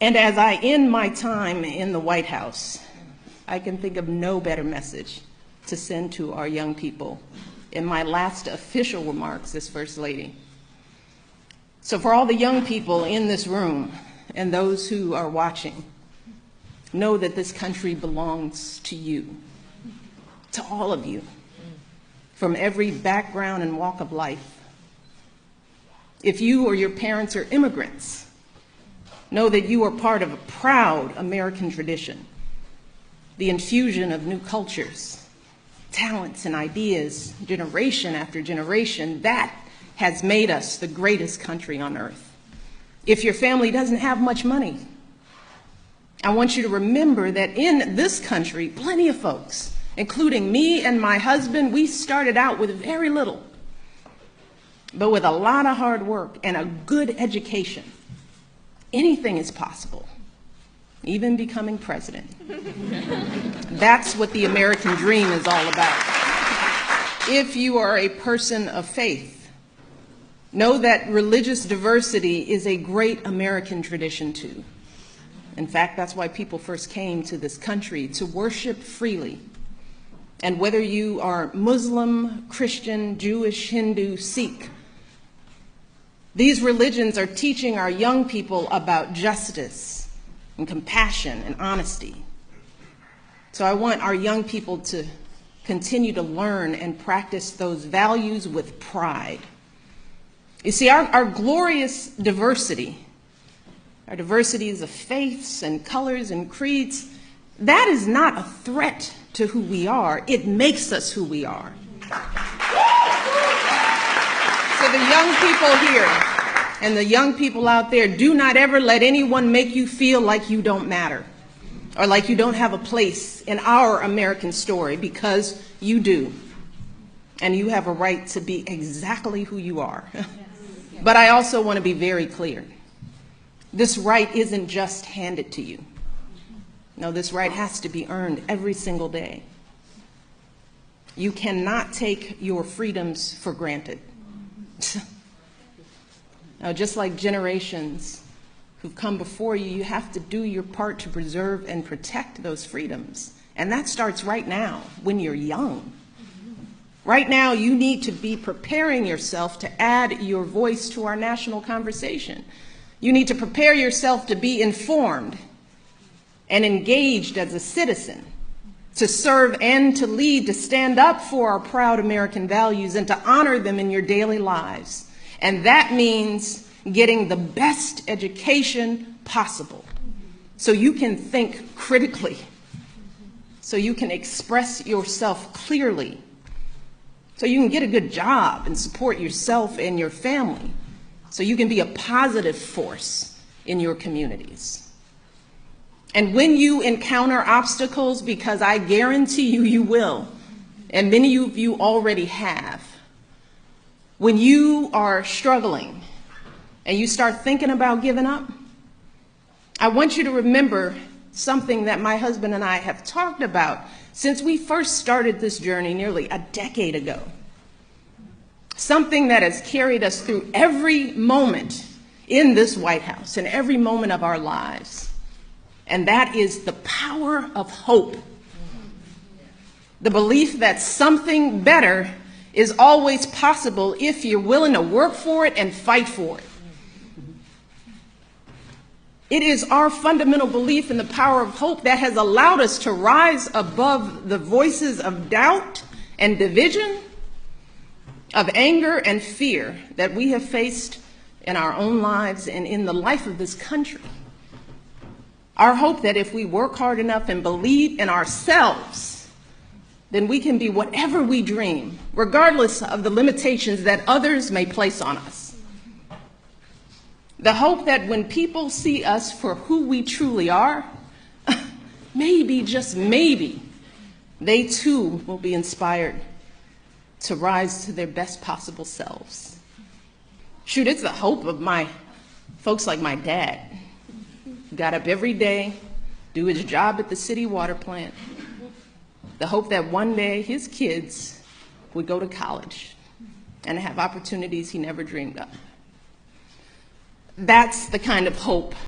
And as I end my time in the White House, I can think of no better message to send to our young people in my last official remarks as First Lady. So for all the young people in this room and those who are watching, know that this country belongs to you, to all of you, from every background and walk of life. If you or your parents are immigrants, know that you are part of a proud American tradition, the infusion of new cultures, talents and ideas, generation after generation, that has made us the greatest country on earth. If your family doesn't have much money, I want you to remember that in this country, plenty of folks, including me and my husband, we started out with very little, but with a lot of hard work and a good education, anything is possible, even becoming president. That's what the American dream is all about. If you are a person of faith, know that religious diversity is a great American tradition too. In fact, that's why people first came to this country, to worship freely. And whether you are Muslim, Christian, Jewish, Hindu, Sikh, these religions are teaching our young people about justice and compassion and honesty. So I want our young people to continue to learn and practice those values with pride. You see, our glorious diversity, our diversities of faiths and colors and creeds, that is not a threat to who we are. It makes us who we are. So the young people here and the young people out there, do not ever let anyone make you feel like you don't matter or like you don't have a place in our American story, because you do. And you have a right to be exactly who you are. But I also want to be very clear. This right isn't just handed to you. No, this right has to be earned every single day. You cannot take your freedoms for granted. Now, just like generations who've come before you, you have to do your part to preserve and protect those freedoms. And that starts right now, when you're young. Right now, you need to be preparing yourself to add your voice to our national conversation. You need to prepare yourself to be informed and engaged as a citizen, to serve and to lead, to stand up for our proud American values and to honor them in your daily lives. And that means getting the best education possible so you can think critically, so you can express yourself clearly, so you can get a good job and support yourself and your family, so you can be a positive force in your communities. And when you encounter obstacles, because I guarantee you, you will, and many of you already have, when you are struggling and you start thinking about giving up, I want you to remember something that my husband and I have talked about since we first started this journey nearly a decade ago. Something that has carried us through every moment in this White House and every moment of our lives. And that is the power of hope. The belief that something better is always possible if you're willing to work for it and fight for it. It is our fundamental belief in the power of hope that has allowed us to rise above the voices of doubt and division, of anger and fear that we have faced in our own lives and in the life of this country. Our hope that if we work hard enough and believe in ourselves, then we can be whatever we dream, regardless of the limitations that others may place on us. The hope that when people see us for who we truly are, maybe, just maybe, they too will be inspired to rise to their best possible selves. Shoot, it's the hope of my folks like my dad. Got up every day, do his job at the city water plant. The hope that one day his kids would go to college and have opportunities he never dreamed of. That's the kind of hope